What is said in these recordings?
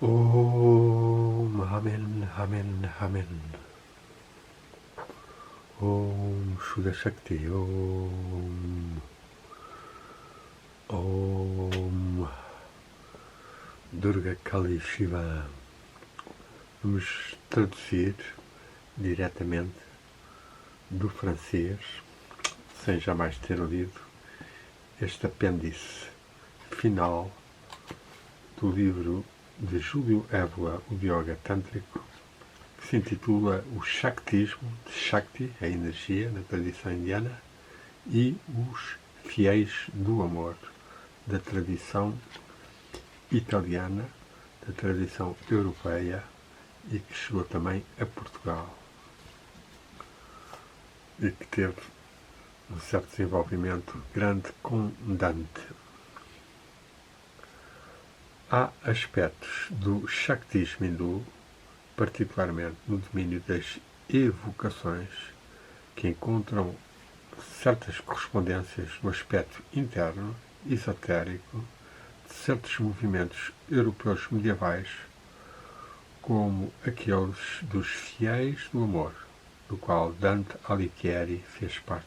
Om Amen Amen Amen. Om Shuddha Shakti Om Durga Kali Shiva. Vamos traduzir diretamente do francês, sem jamais ter lido, este apêndice final do livro de Júlio Evola, o Yoga Tântrico, que se intitula O Shaktismo, de Shakti, a energia, na tradição indiana, e os fiéis do amor, da tradição italiana, da tradição europeia e que chegou também a Portugal e que teve um certo desenvolvimento grande com Dante. Há aspectos do Shaktismo hindu, particularmente no domínio das evocações, que encontram certas correspondências no aspecto interno, esotérico, de certos movimentos europeus medievais, como aqueles dos fiéis do amor, do qual Dante Alighieri fez parte.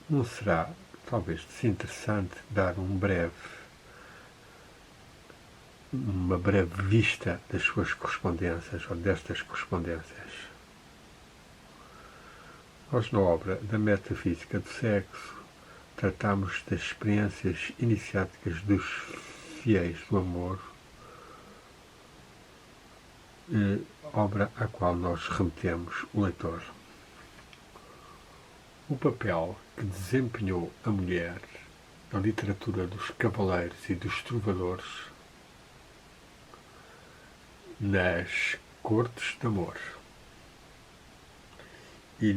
Não será, talvez, desinteressante dar uma breve vista das suas correspondências, ou destas correspondências? Nós, na obra da Metafísica do Sexo, tratamos das experiências iniciáticas dos fiéis do amor, obra à qual nós remetemos o leitor. O papel que desempenhou a mulher na literatura dos cavaleiros e dos trovadores, nas cortes de amor e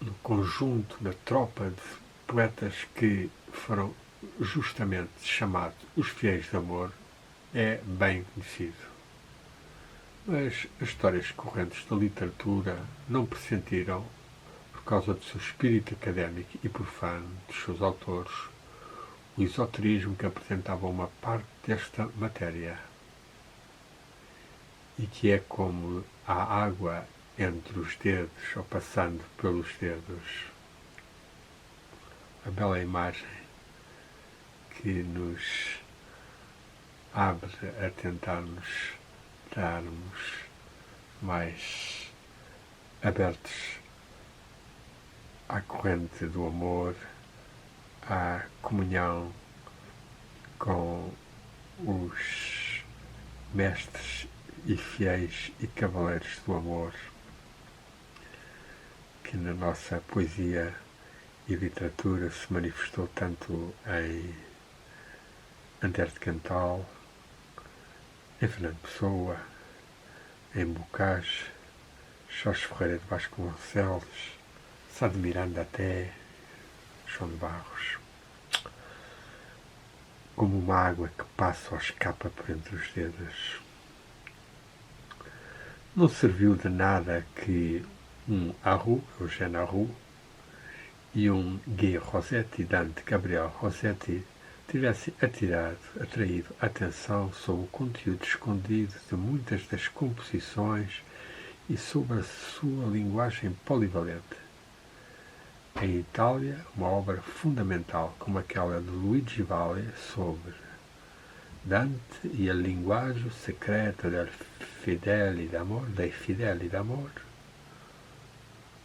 no conjunto, na tropa de poetas que foram justamente chamados os fiéis de amor, é bem conhecido. Mas as histórias correntes da literatura não pressentiram, por causa do seu espírito académico e profano dos seus autores, o esoterismo que apresentava uma parte desta matéria, e que é como a água entre os dedos, ou passando pelos dedos. A bela imagem que nos abre a tentarmos estarmos mais abertos à corrente do amor, à comunhão com os mestres e fiéis e cavaleiros do amor, que na nossa poesia e literatura se manifestou tanto em Antero de Cantal, em Fernando Pessoa, em Bocage, Jorge Ferreira de Vasconcelos, Sá de Miranda até João de Barros, como uma água que passa ou escapa por entre os dedos. Não serviu de nada que um Arru, Eugène Arru, e um Guy Rossetti, Dante Gabriel Rossetti, tivessem atraído a atenção sobre o conteúdo escondido de muitas das composições e sobre a sua linguagem polivalente. Em Itália, uma obra fundamental como aquela de Luigi Valle sobre Dante e a linguagem secreta dei fedeli d'amor,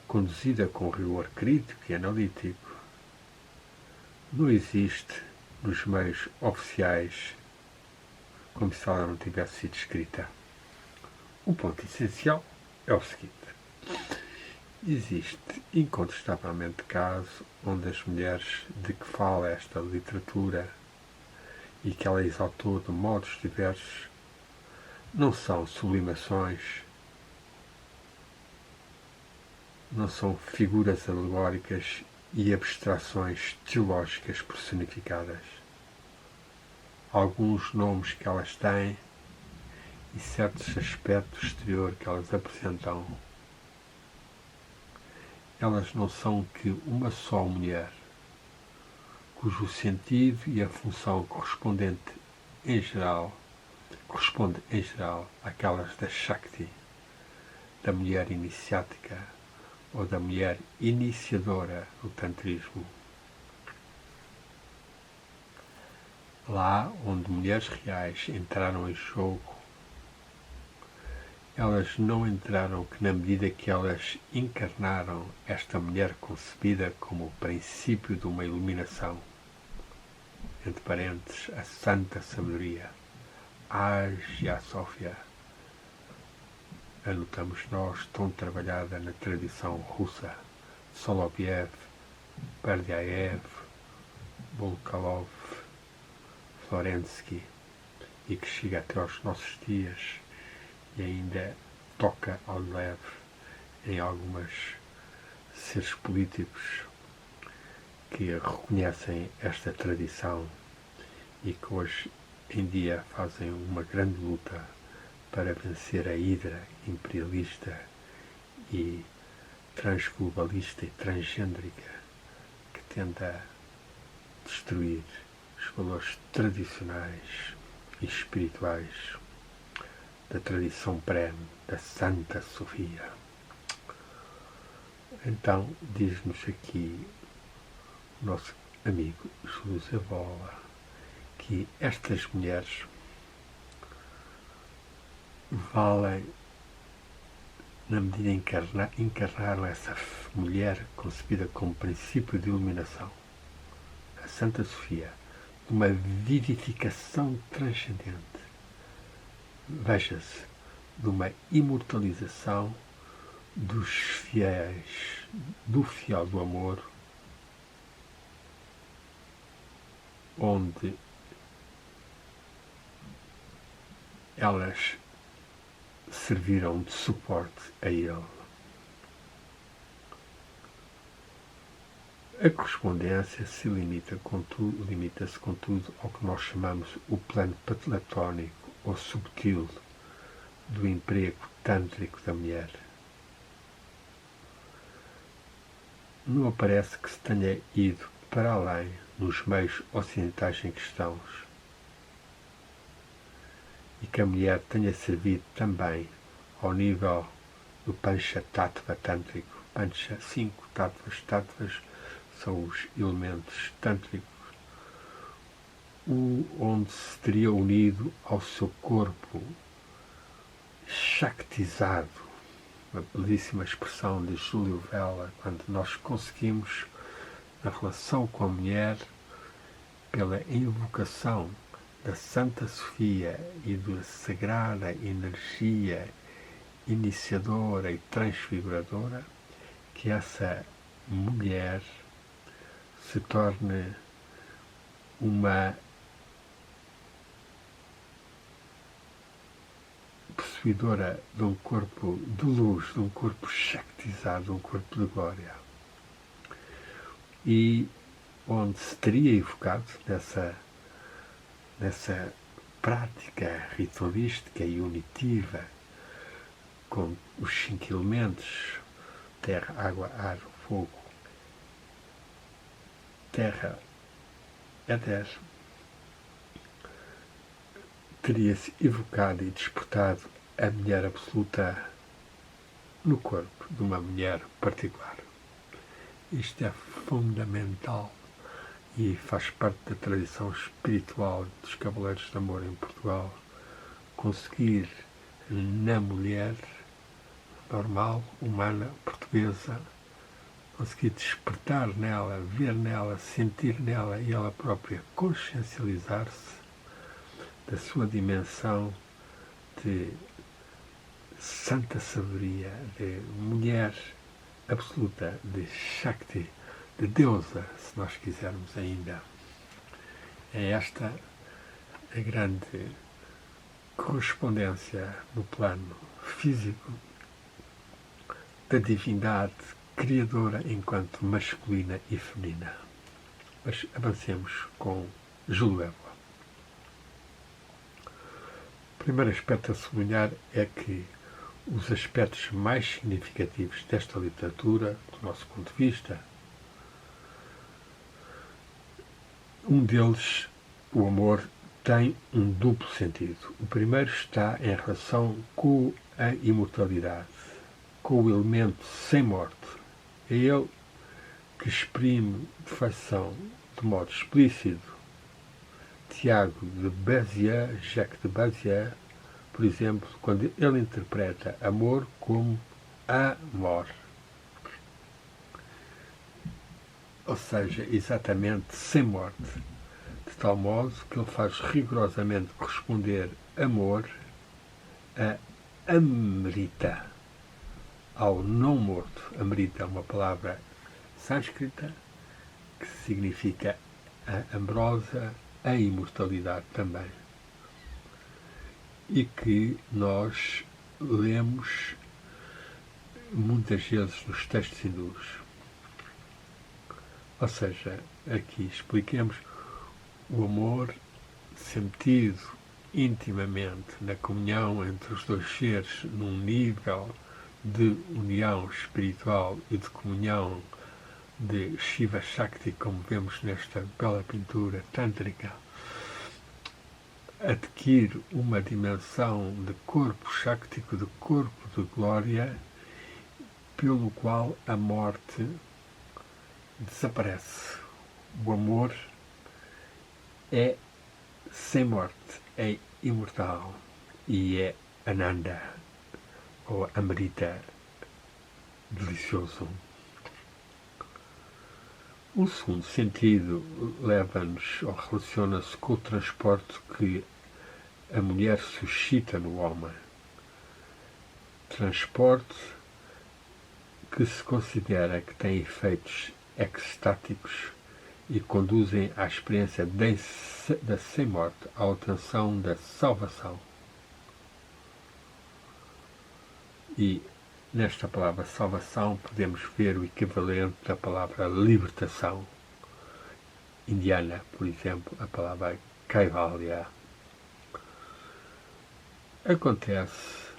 conduzida com rigor crítico e analítico, não existe nos meios oficiais como se ela não tivesse sido escrita. O ponto essencial é o seguinte: existe incontestavelmente caso onde as mulheres de que fala esta literatura e que ela exaltou de modos diversos não são sublimações, não são figuras alegóricas e abstrações teológicas personificadas. Alguns nomes que elas têm e certos aspectos exteriores que elas apresentam, elas não são que uma só mulher, cujo sentido e a função corresponde em geral àquelas da Shakti, da mulher iniciática ou da mulher iniciadora do tantrismo. Lá onde mulheres reais entraram em jogo, elas não entraram que na medida que elas encarnaram esta mulher concebida como o princípio de uma iluminação, entre parênteses, a santa sabedoria, Ágia Sofia, anotamos nós, tão trabalhada na tradição russa, Soloviev, Berdyaev, Volkalov, Florensky, e que chega até aos nossos dias e ainda toca ao leve em alguns seres políticos que reconhecem esta tradição e que hoje em dia fazem uma grande luta para vencer a hidra imperialista e transglobalista e transgênerica que tenta destruir os valores tradicionais e espirituais da tradição perene da Santa Sofia. Então, diz-nos aqui o nosso amigo Júlio Evola que estas mulheres valem, na medida em que encarnaram essa mulher concebida como princípio de iluminação, a Santa Sofia, uma vivificação transcendente, veja-se, de uma imortalização dos fiéis, do fiel do amor, onde elas serviram de suporte a ele. A correspondência limita-se, contudo, ao que nós chamamos o plano platónico ou subtil do emprego tântrico da mulher. Não aparece que se tenha ido para além nos meios ocidentais em questão e que a mulher tenha servido também ao nível do Pancha Tattva tântrico. Pancha, 5 tattvas são os elementos tântricos, onde se teria unido ao seu corpo shaktizado, uma belíssima expressão de Júlio Vela, quando nós conseguimos, na relação com a mulher, pela invocação da Santa Sofia e da sagrada energia iniciadora e transfiguradora, que essa mulher se torne uma possuidora de um corpo de luz, de um corpo shaktizado, de um corpo de glória. E onde se teria evocado nessa prática ritualística e unitiva com os 5 elementos, terra, água, ar, fogo, terra, éter, teria-se evocado e despertado a mulher absoluta no corpo de uma mulher particular. Isto é fundamental e faz parte da tradição espiritual dos Cavaleiros de Amor em Portugal, conseguir na mulher normal, humana, portuguesa, conseguir despertar nela, ver nela, sentir nela e ela própria consciencializar-se da sua dimensão de santa sabedoria, de mulher absoluta, de Shakti, de deusa, se nós quisermos ainda. É esta a grande correspondência no plano físico da divindade criadora enquanto masculina e feminina. Mas avancemos com Júlio Evola. O primeiro aspecto a sublinhar é que os aspectos mais significativos desta literatura, do nosso ponto de vista, Um deles, o amor, tem um duplo sentido. O primeiro está em relação com a imortalidade, com o elemento sem morte. É ele que exprime de facção, de modo explícito, Tiago de Béziers, Jacques de Béziers, por exemplo, quando ele interpreta amor como amor. Ou seja, exatamente sem morte, de tal modo que ele faz rigorosamente corresponder amor a Amrita, ao não morto. Amrita é uma palavra sânscrita que significa a ambrosa, a imortalidade também. E que nós lemos muitas vezes nos textos hindus. Ou seja, aqui expliquemos o amor sentido intimamente na comunhão entre os dois seres num nível de união espiritual e de comunhão de Shiva Shakti, como vemos nesta bela pintura tântrica, adquire uma dimensão de corpo Shaktico, de corpo de glória, pelo qual a morte desaparece. O amor é sem morte, é imortal e é Ananda, ou Amrita, delicioso. O segundo sentido leva-nos ou relaciona-se com o transporte que a mulher suscita no homem. Transporte que se considera que tem efeitos extáticos e conduzem à experiência da sem-morte, à obtenção da salvação. E nesta palavra salvação podemos ver o equivalente da palavra libertação indiana, por exemplo, a palavra Kaivalya. Acontece,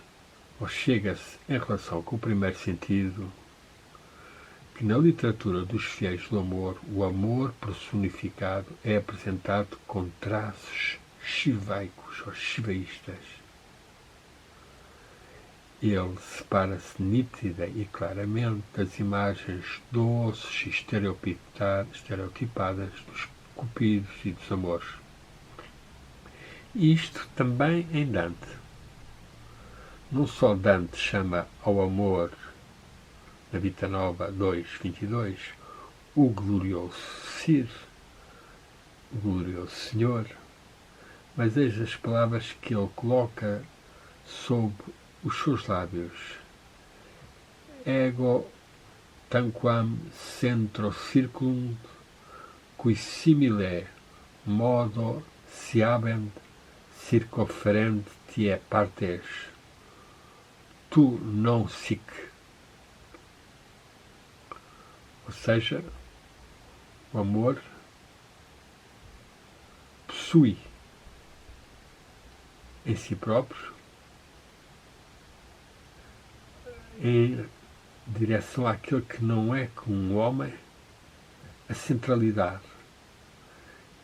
ou chega-se em relação com o primeiro sentido, que na literatura dos fiéis do amor, o amor personificado é apresentado com traços shivaicos ou shivaístas. Ele separa-se nítida e claramente das imagens doces e estereotipadas dos cupidos e dos amores. Isto também em Dante. Não só Dante chama ao amor, na Vita Nova 2:22, o glorioso Ser, o glorioso Senhor, mas eis as palavras que ele coloca sob os seus lábios. Ego tanquam centro circulum, cui simile modo siabent circonferent tie partes, tu non sic. Ou seja, o amor possui em si próprio, em direção àquele que não é como um homem, a centralidade,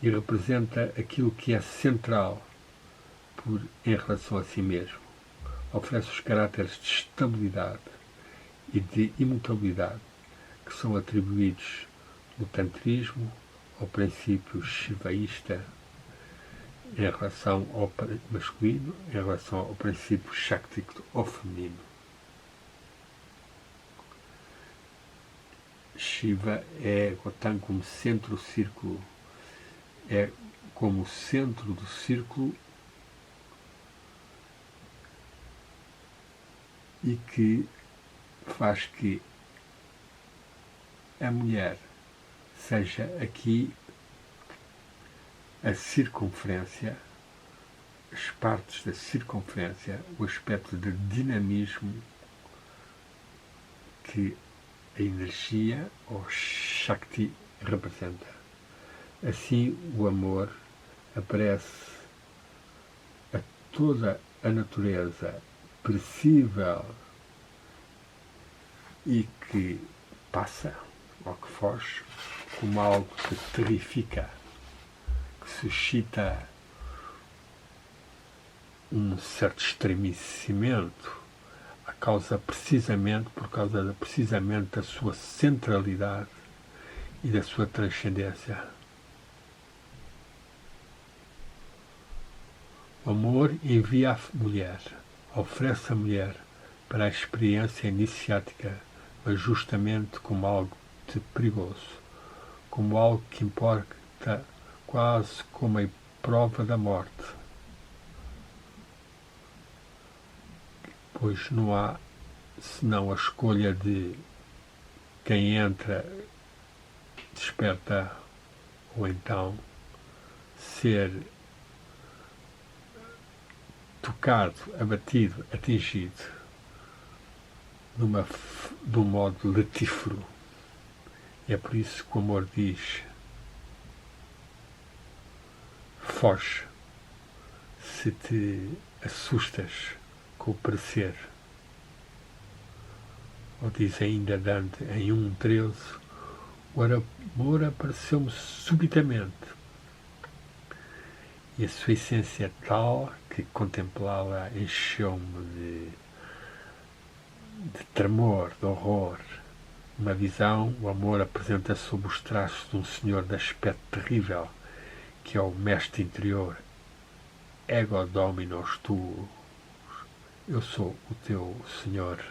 e representa aquilo que é central em relação a si mesmo. Oferece os caracteres de estabilidade e de imutabilidade que são atribuídos no tantrismo ao princípio shivaísta em relação ao masculino, em relação ao princípio shaktico ao feminino. Shiva é como centro-círculo, é como centro do círculo e que faz que a mulher seja aqui a circunferência, as partes da circunferência, o aspecto de dinamismo que a energia ou Shakti representa. Assim, o amor aparece a toda a natureza perecível e que passa, ou que foge, como algo que terrifica. suscita um certo estremecimento por causa precisamente da sua centralidade e da sua transcendência. O amor envia a mulher, oferece a mulher para a experiência iniciática, mas justamente como algo de perigoso, como algo que importa quase como a prova da morte, pois não há senão a escolha de quem entra, desperta, ou então ser tocado, abatido, atingido de um modo letífero. É por isso que o amor diz: foge se te assustas com o parecer. Ou diz ainda Dante em 1:13: o amor apareceu-me subitamente e a sua essência é tal que contemplá-la encheu-me de tremor, de horror. Uma visão, o amor apresenta sob os traços de um senhor de aspecto terrível, que é o mestre interior. Ego dominos tu. Eu sou o teu senhor.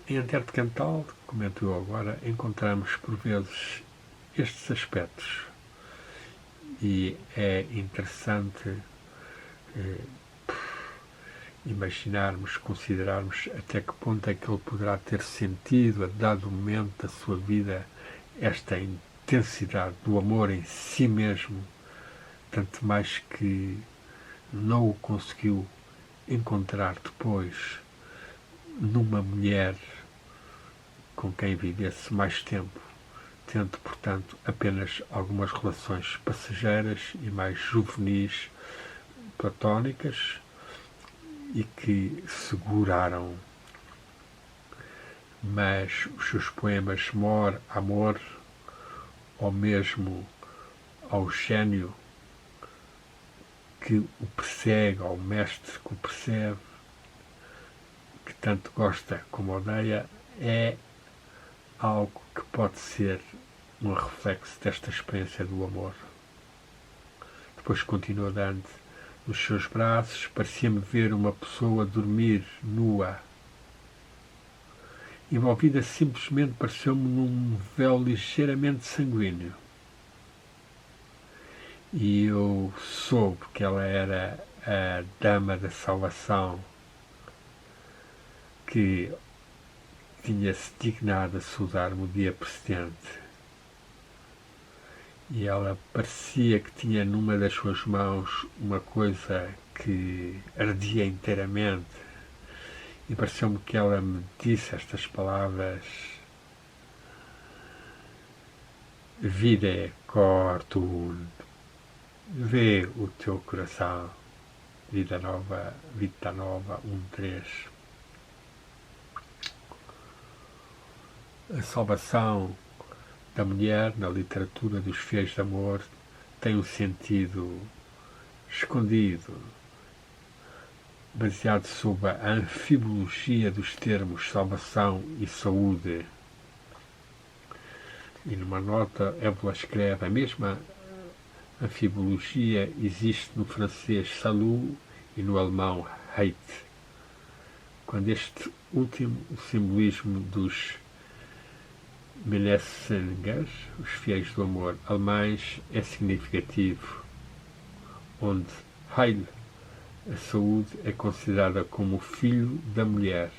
Em Antero Cantal, comento eu agora, encontramos por vezes estes aspectos. E é interessante imaginarmos, considerarmos até que ponto é que ele poderá ter sentido, a dado momento da sua vida, esta intensidade do amor em si mesmo, tanto mais que não o conseguiu encontrar depois numa mulher com quem vivesse mais tempo, tendo, portanto, apenas algumas relações passageiras e mais juvenis, platónicas, e que seguraram. Mas os seus poemas Mor, Amor, ou mesmo ao gênio que o persegue, ao mestre que o percebe, que tanto gosta como odeia, é algo que pode ser um reflexo desta experiência do amor. Depois continua Dante: nos seus braços parecia-me ver uma pessoa dormir nua, envolvida simplesmente, pareceu-me, num véu ligeiramente sanguíneo. E eu soube que ela era a dama da salvação, que tinha-se dignado a saudar-me o dia precedente. E ela parecia que tinha numa das suas mãos uma coisa que ardia inteiramente. E pareceu-me que ela me disse estas palavras: Vide cortum, vê o teu coração. Vita Nova 1:3. A salvação da mulher na literatura dos fiéis de amor tem um sentido escondido, baseado sob a anfibologia dos termos salvação e saúde. E numa nota, Évola escreve: a mesma anfibologia existe no francês salut e no alemão Heit, quando este último, o simbolismo dos Messengers, os fiéis do amor alemães, é significativo, onde Heil, a saúde, é considerada como o filho da mulher,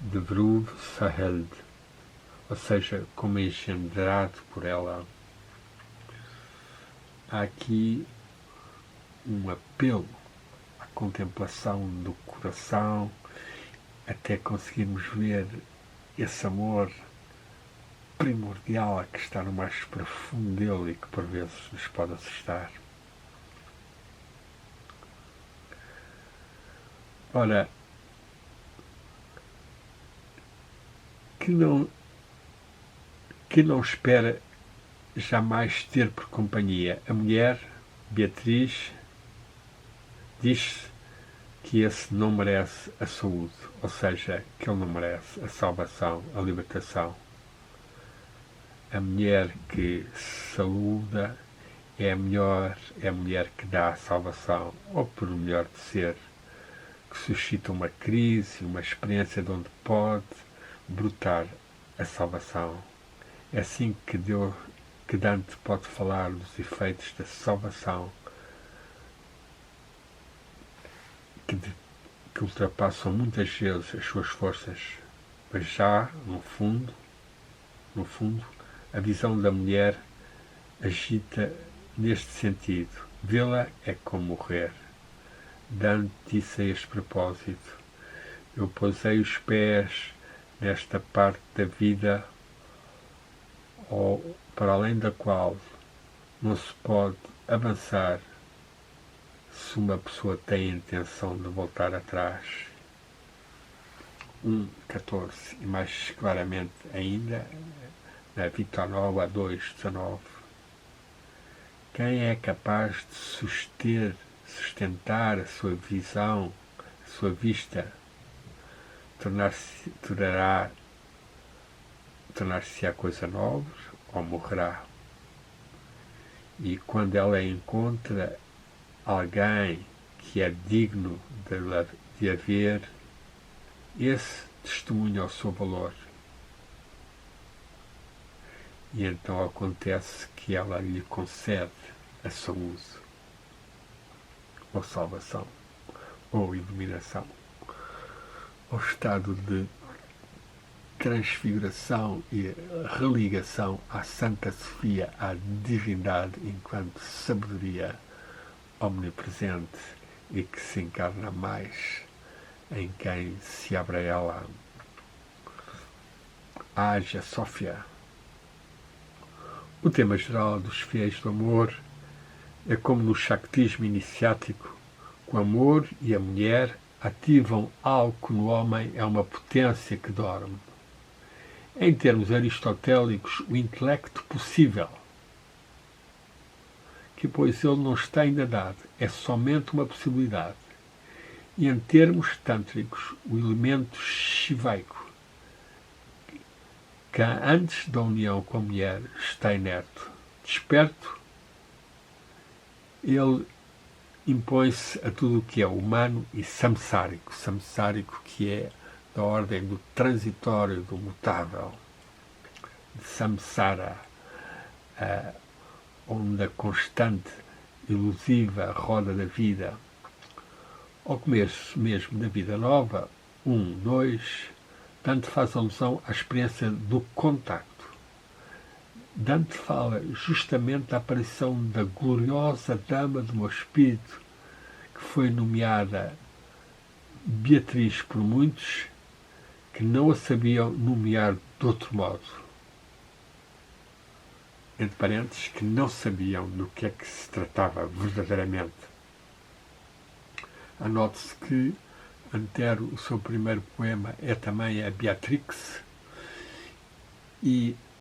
de Vruv Saheld, ou seja, como engendrado por ela. Há aqui um apelo à contemplação do coração, até conseguirmos ver esse amor primordial que está no mais profundo dele e que por vezes nos pode assustar. Ora, que não espera jamais ter por companhia. A mulher, Beatriz, diz que esse não merece a saúde, ou seja, que ele não merece a salvação, a libertação. A mulher que saúda é a mulher que dá a salvação, ou por melhor dizer, que suscita uma crise, uma experiência de onde pode brotar a salvação. É assim que Dante pode falar dos efeitos da salvação que ultrapassam muitas vezes as suas forças, mas já, no fundo, a visão da mulher agita neste sentido. Vê-la é como morrer. Dante disse a este propósito: eu pousei os pés nesta parte da vida ou para além da qual não se pode avançar se uma pessoa tem a intenção de voltar atrás. 1,14 e mais claramente ainda na Vita Nova 2,19. Quem é capaz de sustentar a sua visão, a sua vista, tornar-se-á coisa nova ou morrerá. E quando ela encontra alguém que é digno de haver, esse testemunha o seu valor. E então acontece que ela lhe concede a saúde, ou salvação, ou iluminação, ou estado de transfiguração e religação à Santa Sofia, à divindade enquanto sabedoria omnipresente e que se encarna mais em quem se abre a ela. Haja Sofia. O tema geral dos fiéis do amor é como no Shaktismo iniciático, que o amor e a mulher ativam algo que no homem é uma potência que dorme. Em termos aristotélicos, o intelecto possível, que pois ele não está ainda dado, é somente uma possibilidade. E em termos tântricos, o elemento shivaico, que antes da união com a mulher está inerte, desperto, ele impõe-se a tudo o que é humano e samsárico, que é da ordem do transitório, do mutável, de samsara, a onda constante, ilusiva, roda da vida. Ao começo mesmo da vida nova, 2, Dante faz alusão à experiência do contacto. Dante fala justamente da aparição da gloriosa dama do meu espírito, que foi nomeada Beatriz por muitos, que não a sabiam nomear de outro modo. Entre parênteses, que não sabiam do que é que se tratava verdadeiramente. Anote-se que Antero, o seu primeiro poema, é também a Beatrix, e